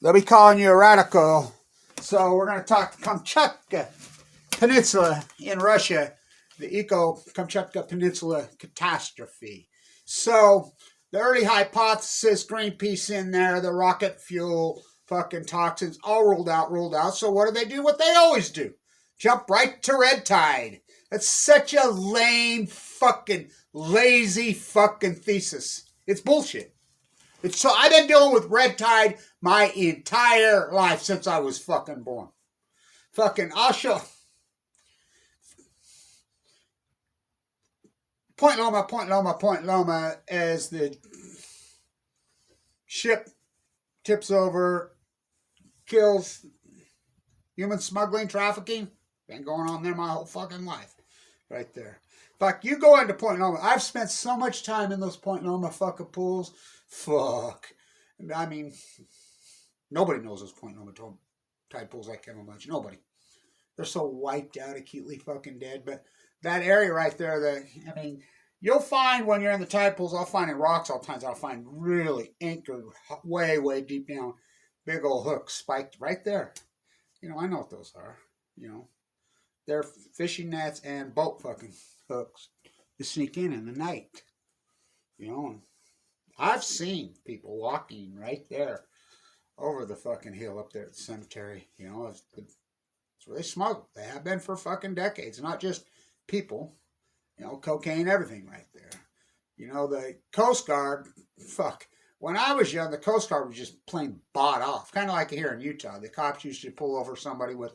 They'll be calling you a radical. So we're going to talk the Kamchatka Peninsula in Russia, the Kamchatka Peninsula catastrophe. So the early hypothesis, Greenpeace in there, the rocket fuel, fucking toxins, all ruled out. So what do? What they always do. Jump right to red tide. That's such a lame fucking lazy fucking thesis. It's bullshit. So I've been dealing with red tide my entire life since I was fucking born. I'll show. Point Loma as the ship tips over, kills, human smuggling, trafficking. Been going on there my whole fucking life. Right there. Fuck, you go into Point Loma. I've spent so much time in those Point Loma fucking pools. Fuck. I mean, nobody knows those Point Loma tide pools like Kevin Blanch. Nobody. They're so wiped out, acutely fucking dead. But that area right there, you'll find when you're in the tide pools, I'll find in rocks all the times, I'll find really anchored way, way deep down, big old hooks spiked right there. I know what those are. They're fishing nets and boat fucking hooks to sneak in the night. I've seen people walking right there over the fucking hill up there at the cemetery. It's where they smuggle. They have been for fucking decades. Not just people. Cocaine, everything right there. The Coast Guard, when I was young, the Coast Guard was just plain bought off. Kind of like here in Utah. The cops used to pull over somebody with,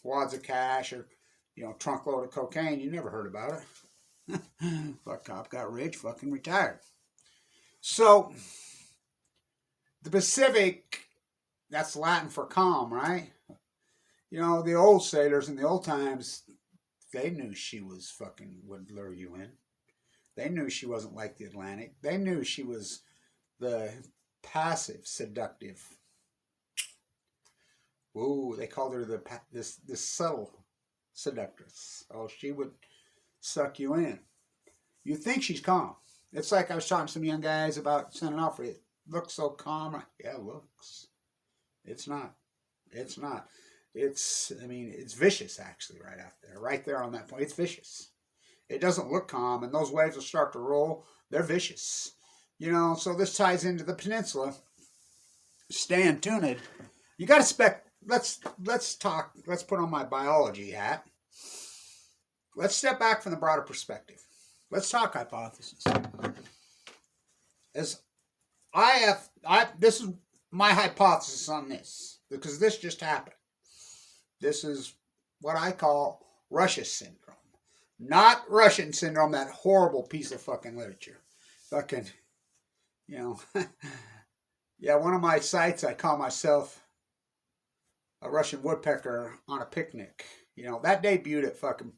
wads of cash or, trunk load of cocaine. You never heard about it. Cop got rich, fucking retired. So, the Pacific, that's Latin for calm, right? The old sailors in the old times, they knew she was fucking would lure you in. They knew she wasn't like the Atlantic. They knew she was the passive, seductive. Ooh, they called her this subtle seductress. Oh, she would suck you in. You think she's calm. It's like I was talking to some young guys about San Onofre. It looks so calm. Yeah, it looks. It's not. It's vicious actually right there on that point. It's vicious. It doesn't look calm, and those waves will start to roll. They're vicious. So this ties into the peninsula. Staying tuned. You got to let's talk, let's put on my biology hat. Let's step back from the broader perspective. Let's talk hypothesis. This is my hypothesis on this, because this just happened. This is what I call Russia syndrome. Not Russian syndrome, that horrible piece of fucking literature. Yeah, one of my sites, I call myself a Russian woodpecker on a picnic. That debuted at fucking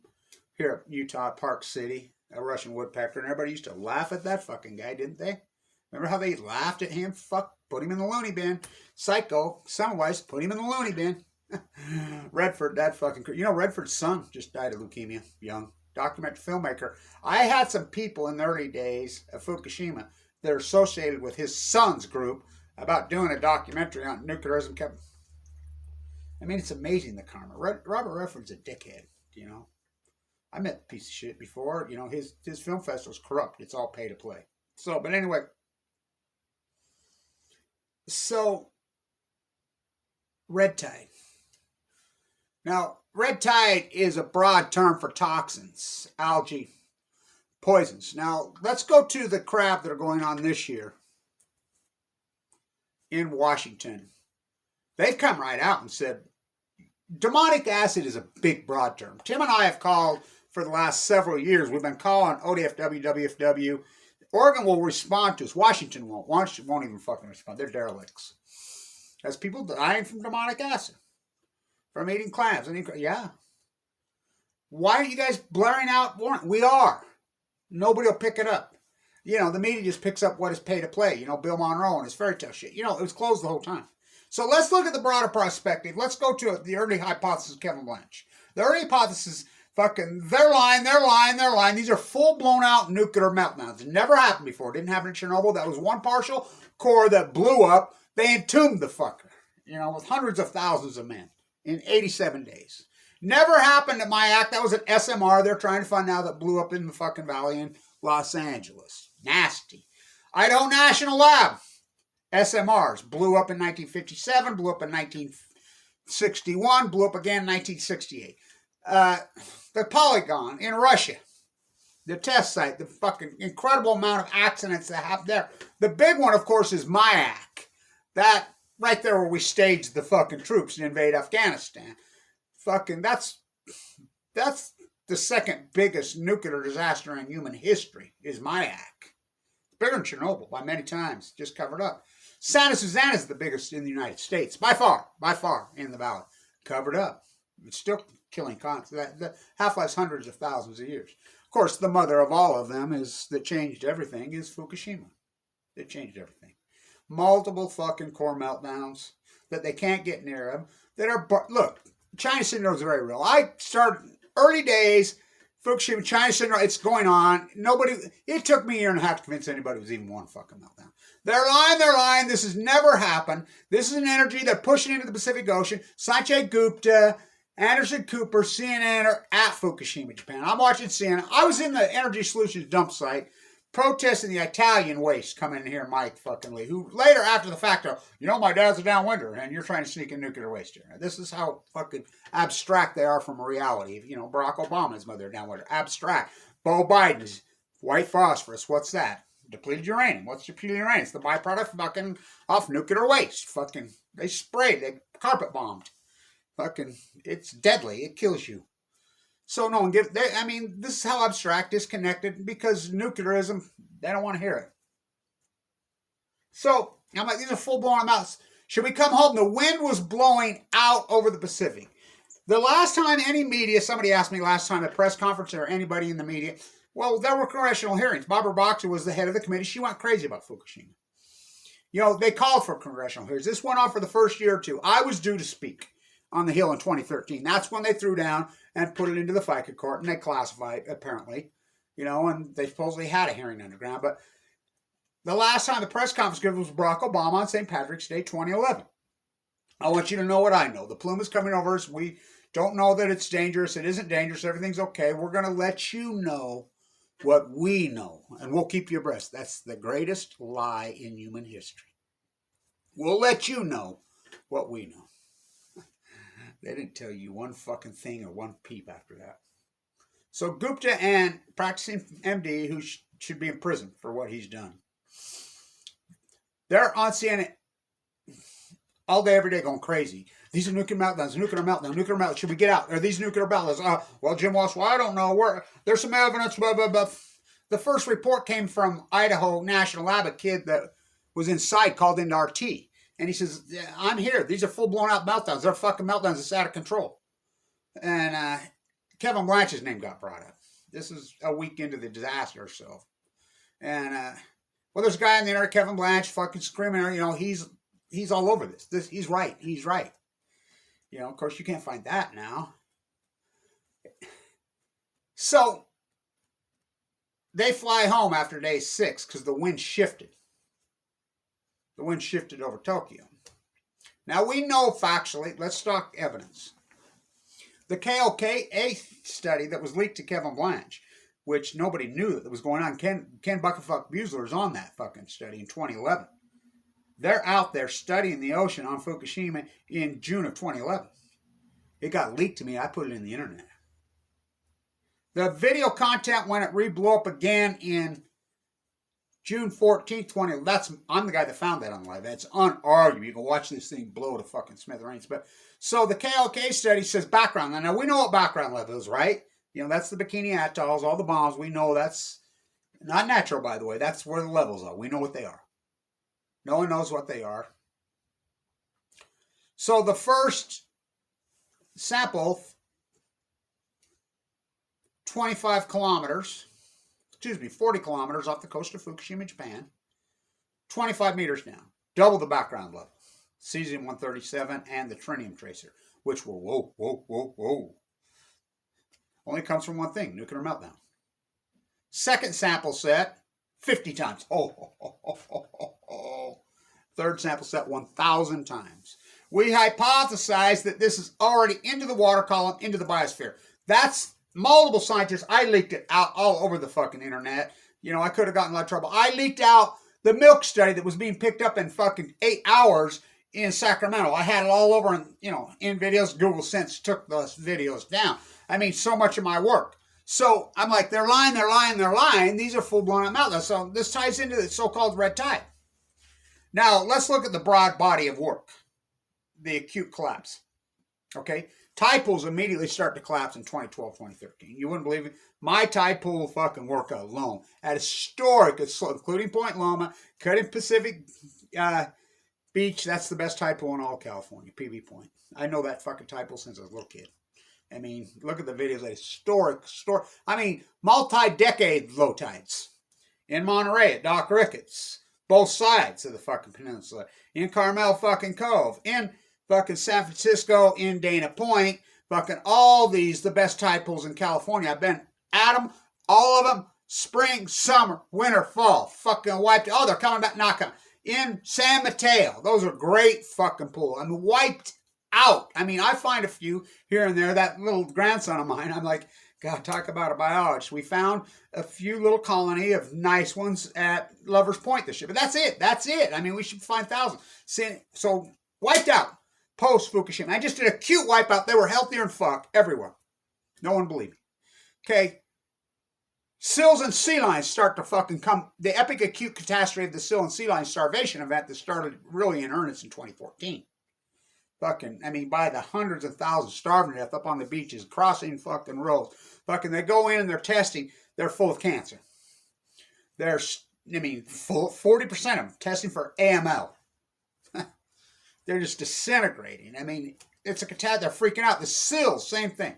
here at Utah, Park City, a Russian woodpecker, and everybody used to laugh at that fucking guy, didn't they? Remember how they laughed at him? Put him in the loony bin. Psycho, Semmelweis, put him in the loony bin. Redford, that fucking... Redford's son just died of leukemia, young. Documentary filmmaker. I had some people in the early days of Fukushima that are associated with his son's group about doing a documentary on nuclearism. It's amazing, the karma. Robert Redford's a dickhead, I met the piece of shit before. His film festival's corrupt. It's all pay to play. But anyway. So, red tide. Now, red tide is a broad term for toxins, algae, poisons. Now, let's go to the crap that are going on this year in Washington. They've come right out and said, demonic acid is a big, broad term. Tim and I have called for the last several years. We've been calling ODFW, WFW. Oregon will respond to us. Washington won't. Washington won't even fucking respond. They're derelicts. There's people dying from demonic acid. From eating clams. Yeah. Why are you guys blaring out warning? We are. Nobody will pick it up. The media just picks up what is pay to play. Bill Monroe and his fairy tale shit. It was closed the whole time. So let's look at the broader perspective. Let's go to the early hypothesis of Kevin Blanch. The early hypothesis, they're lying. These are full blown out nuclear meltdowns. It never happened before. It didn't happen in Chernobyl. That was one partial core that blew up. They entombed the fucker. with hundreds of thousands of men in 87 days. Never happened at my act. That was an SMR they're trying to find now that blew up in the fucking valley in Los Angeles. Nasty. Idaho National Lab. SMRs blew up in 1957, blew up in 1961, blew up again in 1968. The Polygon in Russia. The test site, the fucking incredible amount of accidents that happened there. The big one, of course, is Mayak. That right there where we staged the fucking troops to invade Afghanistan. Fucking, that's the second biggest nuclear disaster in human history, is Mayak. Bigger than Chernobyl by many times, just covered up. Santa Susana is the biggest in the United States, by far, in the valley. Covered up. It's still killing constantly. The half-life's hundreds of thousands of years. Of course, the mother of all of them that changed everything is Fukushima. It changed everything. Multiple fucking core meltdowns that they can't get near them. Look, China syndrome is very real. I started early days, Fukushima, China syndrome, it's going on. It took me a year and a half to convince anybody it was even one fucking meltdown. They're lying. This has never happened. This is an energy they're pushing into the Pacific Ocean. Sanjay Gupta, Anderson Cooper, CNN are at Fukushima, Japan. I'm watching CNN. I was in the Energy Solutions dump site protesting the Italian waste coming in here, Mike fucking Lee, who later, after the fact, my dad's a downwinder and you're trying to sneak in nuclear waste here. This is how fucking abstract they are from reality. Barack Obama's mother downwinder. Abstract. Beau Biden's white phosphorus. What's that? Depleted uranium. What's depleted uranium? It's the byproduct fucking off nuclear waste. Fucking, they sprayed. They carpet bombed. Fucking, it's deadly. It kills you. So no one gives. This is how abstract, disconnected, because nuclearism, they don't want to hear it. So I'm like, these are full blown amounts. Should we come home? The wind was blowing out over the Pacific. The last time any media, somebody asked me last time at press conference or anybody in the media, well, there were congressional hearings. Barbara Boxer was the head of the committee. She went crazy about Fukushima. They called for congressional hearings. This went on for the first year or two. I was due to speak on the Hill in 2013. That's when they threw down and put it into the FICA court, and they classified it, apparently, and they supposedly had a hearing underground. But the last time the press conference given was Barack Obama on St. Patrick's Day, 2011. I want you to know what I know. The plume is coming over us. We don't know that it's dangerous. It isn't dangerous. Everything's okay. We're going to let you know what we know, and we'll keep you abreast. That's the greatest lie in human history. We'll let you know what we know. They didn't tell you one fucking thing or one peep after that. So Gupta and practicing MD, who should be in prison for what he's done, they're on CNN all day, every day going crazy. These are nuclear meltdowns, nuclear meltdown. Should we get out? Are these nuclear meltdowns? Well, Jim Walsh, I don't know. There's some evidence, blah, blah, blah. The first report came from Idaho National Lab, a kid that was inside called into RT. And he says, I'm here. These are full-blown out meltdowns. They're fucking meltdowns. It's out of control. And Kevin Blanch's name got brought up. This is a week into the disaster or so. And, there's a guy on the internet, Kevin Blanch, fucking screaming, he's all over this. He's right. Of course, you can't find that now. So, they fly home after day 6 because the wind shifted. The wind shifted over Tokyo. Now we know factually, let's talk evidence. The KOKA study that was leaked to Kevin Blanch, which nobody knew that was going on, Ken Buckenfuck Buesler is on that fucking study in 2011. They're out there studying the ocean on Fukushima in June of 2011. It got leaked to me. I put it in the internet. The video content when it re-blew up again in June 14th, 2011. I'm the guy that found that on live. It's unarguable. You can watch this thing blow to fucking smithereens. But so the KLK study says background. Now we know what background level is, right? That's the Bikini Atolls, all the bombs. We know that's not natural, by the way. That's where the levels are. We know what they are. No one knows what they are. So the first sample, 40 kilometers off the coast of Fukushima, Japan, 25 meters down, double the background level, cesium-137 and the tritium tracer, which will, whoa, only comes from one thing, nuclear meltdown. Second sample set, 50 times. Third sample set, 1,000 times. We hypothesize that this is already into the water column, into the biosphere. That's multiple scientists. I leaked it out all over the fucking internet. You know, I could have gotten in a lot of trouble. I leaked out the milk study that was being picked up in fucking 8 hours in Sacramento. I had it all over in videos. Google since took those videos down. I mean, so much of my work. So I'm like, they're lying. These are full-blown meltdowns. So this ties into the so-called red tide. Now, let's look at the broad body of work. The acute collapse. Okay? Tide pools immediately start to collapse in 2012, 2013. You wouldn't believe it. My tide pool fucking work alone at historic, including Point Loma, Cutting Pacific Beach. That's the best tide pool in all California, PV Point. I know that fucking tide pool since I was a little kid. I mean, look at the videos. Historic. I mean, multi-decade low tides. In Monterey at Doc Ricketts. Both sides of the fucking peninsula. In Carmel fucking Cove. In fucking San Francisco. In Dana Point. Fucking all these, the best tide pools in California. I've been at them. All of them. Spring, summer, winter, fall. Fucking wiped. Oh, they're coming back. Not coming. In San Mateo. Those are great fucking pools. I mean, wiped out. I mean, I find a few here and there. That little grandson of mine, I'm like, God, talk about a biologist. We found a few little colony of nice ones at Lover's Point this year. But that's it. I mean, we should find thousands. So, wiped out. Post-Fukushima. I just did a acute wipeout. They were healthier than fuck everywhere. No one believed me. Okay. Sills and sea lions start to fucking come. The epic acute catastrophe of the sill and sea lion starvation event that started really in earnest in 2014. Fucking, I mean, by the hundreds of thousands starving to death up on the beaches, crossing fucking roads. Fucking, they go in and they're testing. They're full of cancer. They're, 40% of them testing for AML. They're just disintegrating. I mean, it's a catastrophe. They're freaking out. The sills, same thing.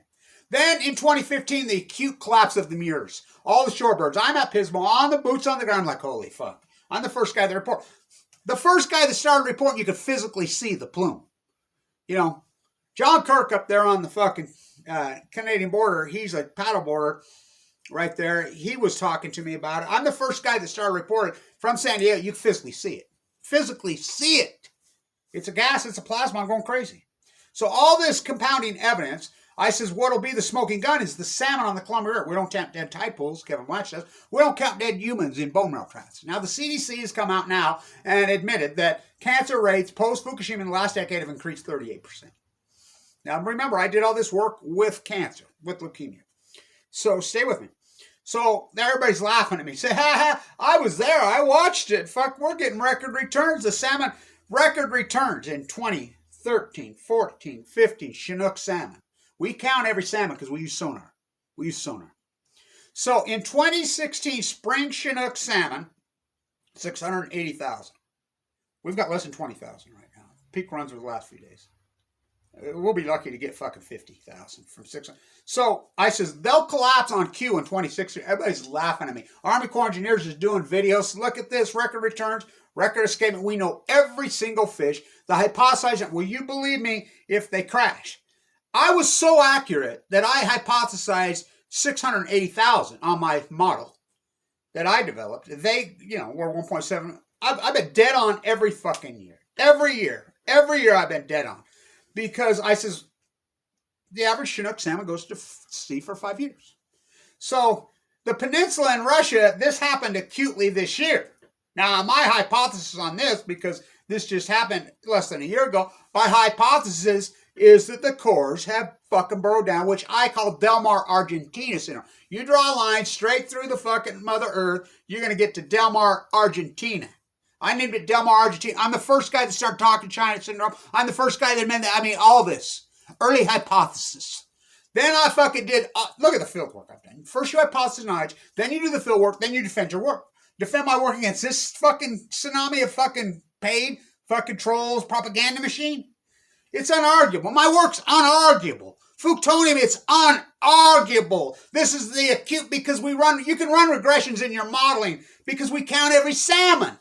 Then in 2015, the acute collapse of the Muirs. All the shorebirds. I'm at Pismo on the boots on the ground like, holy fuck. I'm the first guy to report. The first guy that started reporting, you could physically see the plume. You know, John Kirk up there on the fucking Canadian border, he's a paddleboarder right there. He was talking to me about it. I'm the first guy that started reporting from San Diego. You can physically see it. Physically see it. It's a gas, it's a plasma. I'm going crazy. So all this compounding evidence, I says, what'll be the smoking gun is the salmon on the Columbia River. We don't count dead tide pools, Kevin Blanch does. We don't count dead humans in bone marrow transplants. Now, the CDC has come out now and admitted that cancer rates post-Fukushima in the last decade have increased 38%. Now, remember, I did all this work with cancer, with leukemia. So, stay with me. So, everybody's laughing at me. Say, I was there. I watched it. Fuck, we're getting record returns. The salmon, record returns in 2013, 14, 15, Chinook salmon. We count every salmon because we use sonar. So in 2016, spring Chinook salmon, 680,000. We've got less than 20,000 right now. Peak runs over the last few days. We'll be lucky to get fucking 50,000 from 600. So I says, they'll collapse on Q in 2016. Everybody's laughing at me. Army Corps Engineers is doing videos. Look at this, record returns, record escapement. We know every single fish. The hypothesization, will you believe me if they crash? I was so accurate that I hypothesized 680,000 on my model that I developed. They, were 1.7. I've been dead on every fucking year. Every year I've been dead on. Because I says, the average Chinook salmon goes to sea for 5 years. So the peninsula in Russia, this happened acutely this year. Now, my hypothesis on this, because this just happened less than a year ago, my hypothesis is that the cores have fucking burrowed down, which I call Del Mar Argentina syndrome. You draw a line straight through the fucking Mother Earth, you're going to get to Del Mar Argentina. I named it Del Mar Argentina. I'm the first guy that started talking China syndrome. I'm the first guy that invented that. All this. Early hypothesis. Then I fucking did, look at the field work I've done. First you hypothesis knowledge, then you do the field work, then you defend your work. Defend my work against this fucking tsunami of fucking paid fucking trolls propaganda machine. It's unarguable. My work's unarguable. Fuktonium, it's unarguable. This is the acute because you can run regressions in your modeling because we count every salmon.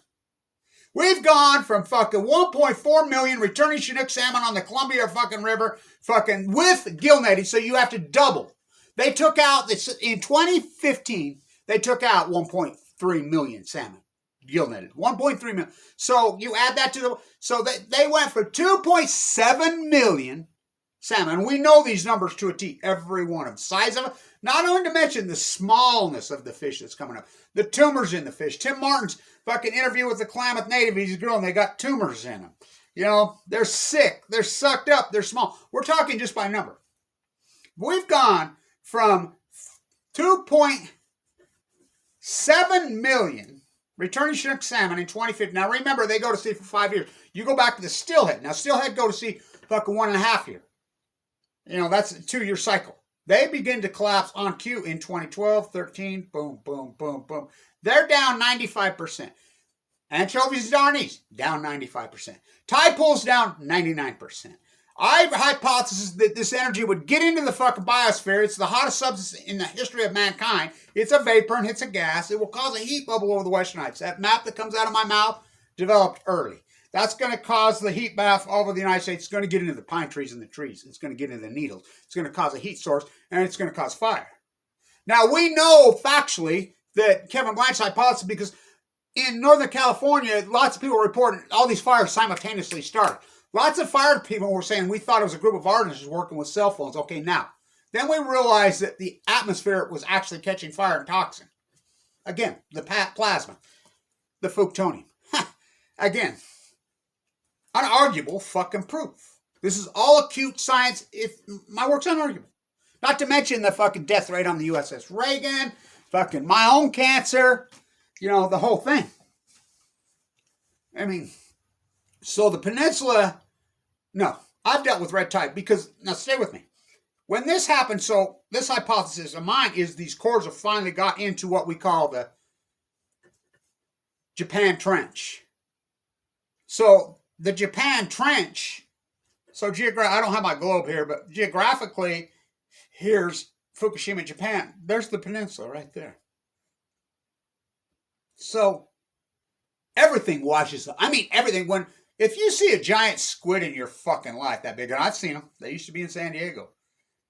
We've gone from fucking 1.4 million returning Chinook salmon on the Columbia fucking River fucking with gill netting, so you have to double. They took out, in 2015, they took out 1.3 million salmon. gill netted. 1.3 million. So you add that to the... So they went for 2.7 million salmon. We know these numbers to a T, every one of them. Size of it. Not only to mention the smallness of the fish that's coming up. The tumors in the fish. Tim Martin's fucking interview with the Klamath Native. He's grilling. They got tumors in them. You know, they're sick. They're sucked up. They're small. We're talking just by number. We've gone from 2.7 million returning Chinook salmon in 2050. Now remember, they go to sea for 5 years. You go back to the Steelhead. Now Steelhead go to sea fucking 1.5 years. You know, that's a 2-year cycle. They begin to collapse on cue in 2012, 13, boom, boom, boom, boom. They're down 95%. Anchovies and darnies, down 95%. Tide pools down 99%. I hypothesize that this energy would get into the fucking biosphere. It's the hottest substance in the history of mankind. It's a vapor and it's a gas. It will cause a heat bubble over the Western Heights. That map that comes out of my mouth developed early. That's going to cause the heat bath all over the United States. It's going to get into the pine trees and the trees. It's going to get into the needles. It's going to cause a heat source, and it's going to cause fire. Now, we know factually that Kevin Blanch's hypothesis, because in Northern California, lots of people were reporting all these fires simultaneously started. Lots of fire people were saying we thought it was a group of artists working with cell phones. Okay, now. Then we realized that the atmosphere was actually catching fire and toxin. Again, the plasma, the Fukushima. Again, unarguable fucking proof. This is all acute science. If my work's unarguable. Not to mention the fucking death rate on the USS Reagan, fucking my own cancer, you know, the whole thing. I mean, so the peninsula, no, I've dealt with red tide because, now stay with me. When this happened, so this hypothesis of mine is these cores have finally got into what we call the Japan Trench. So the Japan Trench, so I don't have my globe here, but geographically, here's Fukushima, Japan. There's the peninsula right there. So everything washes up. I mean, everything. If you see a giant squid in your fucking life that big, and I've seen them. They used to be in San Diego.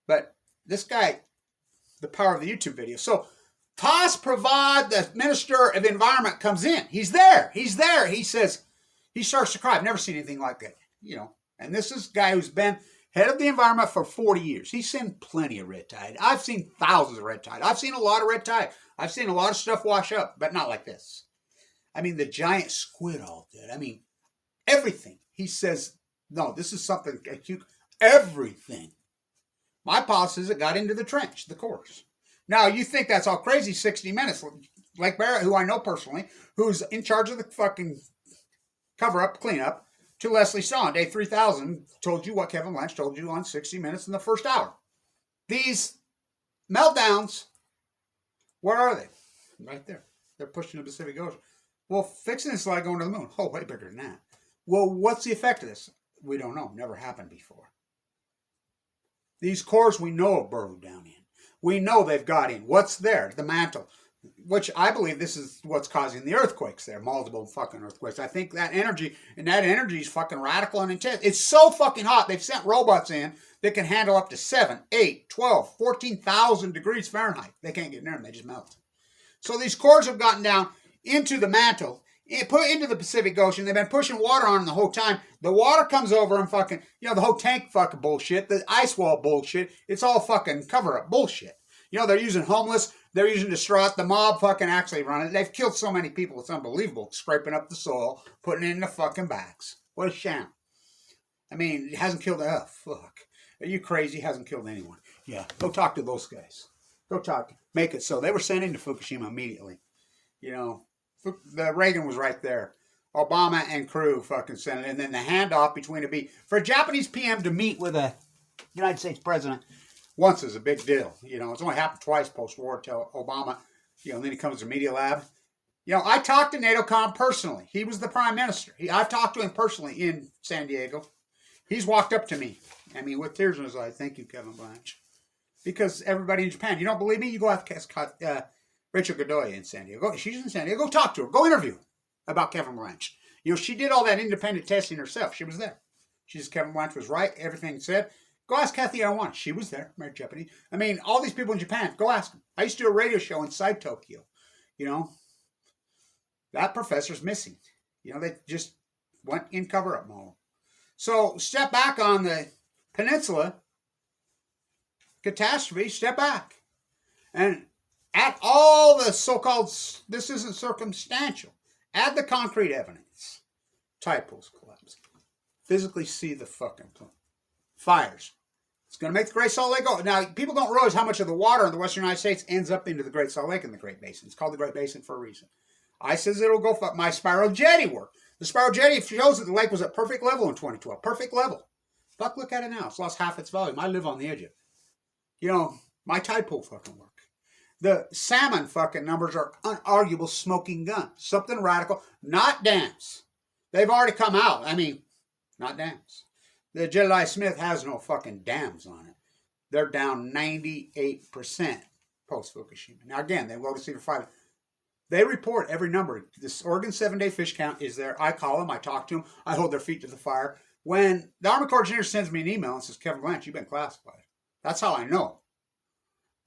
But this guy, the power of the YouTube video. So Toss Provod, the Minister of Environment, comes in. He's there. He's there. He says, he starts to cry. I've never seen anything like that. You know, and this is a guy who's been head of the environment for 40 years. He's seen plenty of red tide. I've seen thousands of red tide. I've seen a lot of red tide. I've seen a lot of stuff wash up, but not like this. I mean, the giant squid all did. I mean, everything. He says, no, this is something acute. Everything. My hypothesis is it got into the trench, the cores. Now, you think that's all crazy, 60 Minutes. Like Barrett, who I know personally, who's in charge of the fucking cover-up, cleanup, to Leslie Stahl on day 3000, told you what Kevin Blanch told you on 60 Minutes in the first hour. These meltdowns, where are they? Right there. They're pushing the Pacific Ocean. Well, fixing this is like going to the moon. Oh, way bigger than that. Well, what's the effect of this? We don't know. Never happened before. These cores we know have burrowed down in. We know they've got in. What's there? The mantle. Which I believe this is what's causing the earthquakes there. Multiple fucking earthquakes. I think that energy is fucking radical and intense. It's so fucking hot. They've sent robots in that can handle up to 7, 8, 12, 14,000 degrees Fahrenheit. They can't get near them. They just melt. So these cores have gotten down into the mantle, put into the Pacific Ocean. They've been pushing water on them the whole time. The water comes over and fucking, you know, the whole tank fucking bullshit, the ice wall bullshit. It's all fucking cover-up bullshit. You know, they're using homeless. They're using distraught. The mob fucking actually run it. They've killed so many people. It's unbelievable. Scraping up the soil, putting it in the fucking bags. What a sham. I mean, it hasn't killed fuck. Are you crazy? It hasn't killed anyone. Yeah. Go talk to those guys. Go talk. Make it so. They were sent into Fukushima immediately. You know, the Reagan was right there. Obama and crew fucking sent it. And then the handoff between for a Japanese PM to meet with a United States president once is a big deal. You know, it's only happened twice post-war till Obama, you know, and then he comes to Media Lab. You know, I talked to NATOCOM personally. He was the prime minister. I've talked to him personally in San Diego. He's walked up to me, I mean, with tears in his eyes. Thank you, Kevin Blanch. Because everybody in Japan, you don't believe me? You go ask Rachel Godoy in San Diego. She's in San Diego. Go talk to her. Go interview her about Kevin Blanch. You know, she did all that independent testing herself. She was there. She says Kevin Blanch was right. Everything said. Go ask Kathy Iwan. She was there. Married Japanese. I mean, all these people in Japan. Go ask them. I used to do a radio show inside Tokyo. You know. That professor's missing. They just went in cover-up mode. So step back on the peninsula, catastrophe, step back. And at all the so-called, this isn't circumstantial, add the concrete evidence. Tide pools collapse. Physically see the fucking fires. It's going to make the Great Salt Lake go. Now, people don't realize how much of the water in the western United States ends up into the Great Salt Lake and the Great Basin. It's called the Great Basin for a reason. I says it'll go fuck my spiral jetty work. The spiral jetty shows that the lake was at perfect level in 2012. Perfect level. Fuck, look at it now. It's lost half its volume. I live on the edge of it. My tide pool fucking work. The salmon fucking numbers are unarguable smoking gun. Something radical. Not dams. They've already come out. Not dams. The Jedediah Smith has no fucking dams on it. They're down 98% post-Fukushima. Now, again, they go to Cedar 5. They report every number. This Oregon 7-day fish count is there. I call them. I talk to them. I hold their feet to the fire. When the Army Corps Engineer sends me an email and says, Kevin Blanch, you've been classified. That's how I know.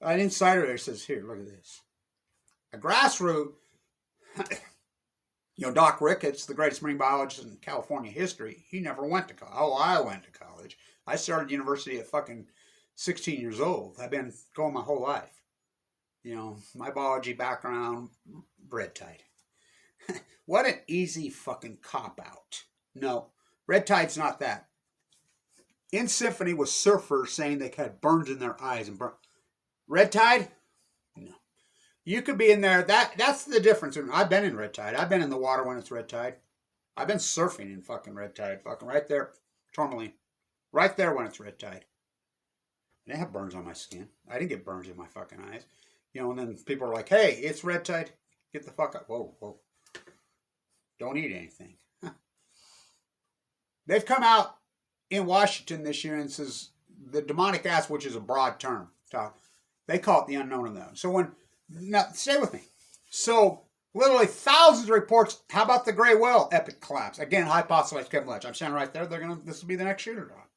An insider there says, here, look at this. A grassroots, Doc Ricketts, the greatest marine biologist in California history, he never went to college. Oh, I went to college. I started university at fucking 16 years old. I've been going my whole life. My biology background, red tide. What an easy fucking cop-out. No, red tide's not that. In symphony with surfers saying they had burns in their eyes and burn. Red tide? No. You could be in there. That's the difference. I've been in red tide. I've been in the water when it's red tide. I've been surfing in fucking red tide. Fucking right there. Tourmaline. Right there when it's red tide. I didn't have burns on my skin. I didn't get burns in my fucking eyes. And then people are like, hey, it's red tide. Get the fuck up. Whoa. Don't eat anything. They've come out in Washington this year and says the demonic acid, which is a broad term. They call it the unknown unknown. So now stay with me. So literally thousands of reports. How about the gray whale epic collapse? Again, hypothesized Kevin Blanch. I'm saying right there, this will be the next shooter dog.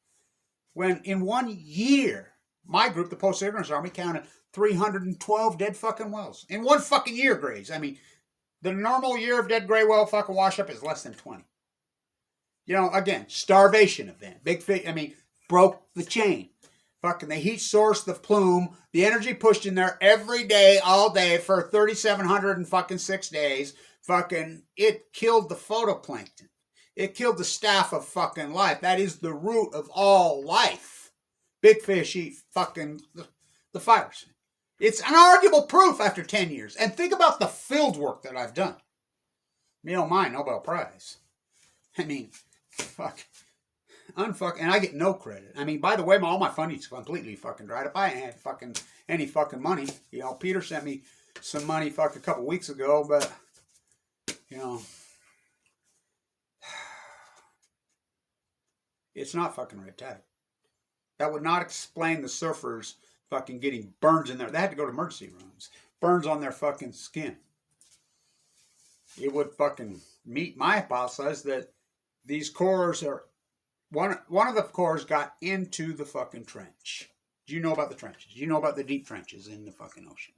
When in 1 year, my group, the Post-Ignorance Army, counted 312 dead fucking whales. In 1 fucking year, Graves. The normal year of dead gray whale fucking wash up is less than 20. Again, starvation event. Big fish, broke the chain. Fucking, they heat sourced the plume. The energy pushed in there every day, all day for 3,706 days. Fucking, it killed the phytoplankton. It killed the staff of fucking life. That is the root of all life. Big fish eat fucking the fires. It's unarguable proof after 10 years. And think about the field work that I've done. Mine Nobel Prize. Fuck. Unfuck, and I get no credit. By the way, all my funding's completely fucking dried up. I ain't had fucking any fucking money. Peter sent me some money a couple weeks ago, but it's not fucking red tide. That would not explain the surfers fucking getting burns in there. They had to go to emergency rooms. Burns on their fucking skin. It would fucking meet my hypothesis that these cores are one of the cores got into the fucking trench. Do you know about the trenches? Do you know about the deep trenches in the fucking ocean?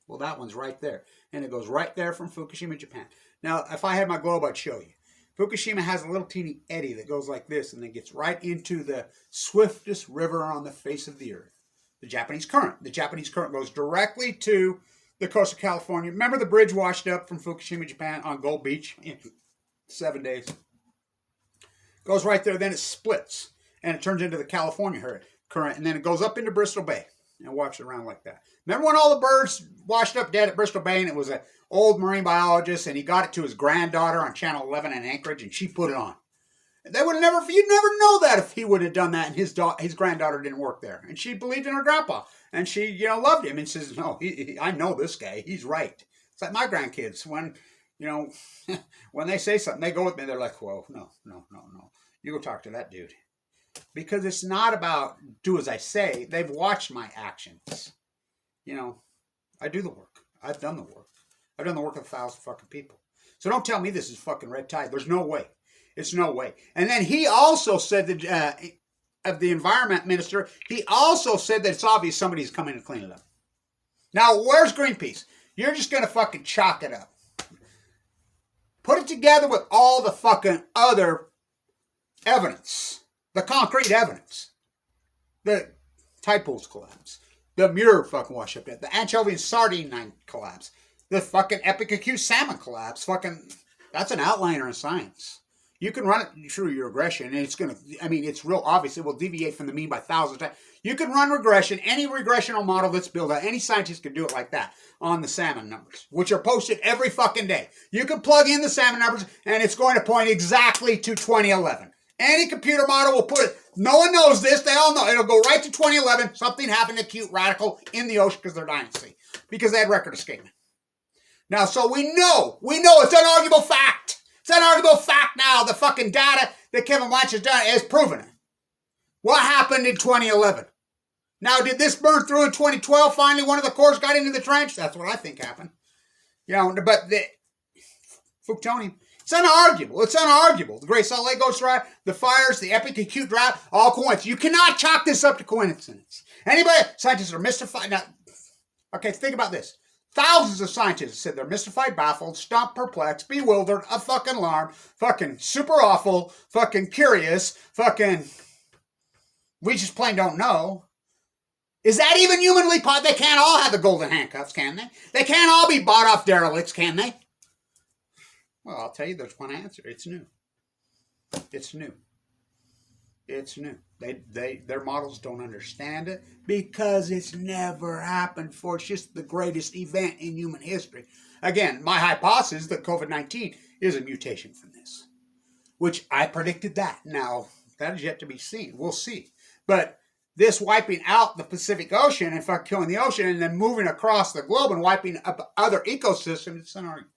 Well, that one's right there. And it goes right there from Fukushima, Japan. Now, if I had my globe, I'd show you. Fukushima has a little teeny eddy that goes like this and then gets right into the swiftest river on the face of the earth. The Japanese current. The Japanese current goes directly to the coast of California. Remember the bridge washed up from Fukushima, Japan on Gold Beach in 7 days? Goes right there, then it splits, and it turns into the California current, and then it goes up into Bristol Bay, and walks around like that. Remember when all the birds washed up dead at Bristol Bay, and it was an old marine biologist, and he got it to his granddaughter on Channel 11 in Anchorage, and she put it on. They would have you'd never know that if he would have done that, and his granddaughter didn't work there. And she believed in her grandpa, and she, loved him, and says, no, I know this guy, he's right. It's like my grandkids, when they say something, they go with me, they're like, whoa, no. You go talk to that dude. Because it's not about do as I say. They've watched my actions. I do the work. I've done the work. I've done the work of 1,000 fucking people. So don't tell me this is fucking red tide. There's no way. It's no way. And then he also said that, of the environment minister, he also said that it's obvious somebody's coming to clean it up. Now, where's Greenpeace? You're just going to fucking chalk it up. Put it together with all the fucking other evidence. The concrete evidence. The tide pools collapse. The Muir fucking wash up dead. The anchovy and sardine collapse. The fucking epic acute salmon collapse. Fucking, that's an outliner in science. You can run it through your regression, and it's going to, I mean, it's real obvious. It will deviate from the mean by thousands of times. You can run regression, any regressional model that's built out, any scientist can do it like that on the salmon numbers, which are posted every fucking day. You can plug in the salmon numbers, and it's going to point exactly to 2011. Any computer model will put it. No one knows this. They all know. It'll go right to 2011. Something happened acute radical in the ocean because they're dying at sea. Because they had record escapement. Now, so we know it's an unarguable fact. It's an unarguable fact now. The fucking data that Kevin Blanch has done is proven it. What happened in 2011? Now, did this burn through in 2012? Finally, one of the cores got into the trench? That's what I think happened. You know, but the Fukushima, it's unarguable. It's unarguable. The Great Salt Lake goes dry, the fires, the epic acute drought, all coincidence. You cannot chalk this up to coincidence. Anybody, scientists are mystified. Now, okay, think about this. Thousands of scientists said they're mystified, baffled, stumped, perplexed, bewildered, a fucking alarm, fucking super awful, fucking curious, fucking, we just plain don't know. Is that even humanly possible? They can't all have the golden handcuffs, can they? They can't all be bought off derelicts, can they? Well, I'll tell you, there's one answer. It's new. It's new. It's new. Their models don't understand it because it's never happened before. It's just the greatest event in human history. Again, my hypothesis that COVID-19 is a mutation from this, which I predicted that. Now, that is yet to be seen. We'll see. But this wiping out the Pacific Ocean and fucking killing the ocean and then moving across the globe and wiping up other ecosystems, it's an argument.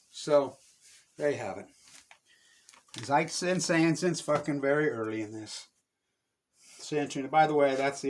So, there you have it. As I've been saying since fucking very early in this century. By the way, that's the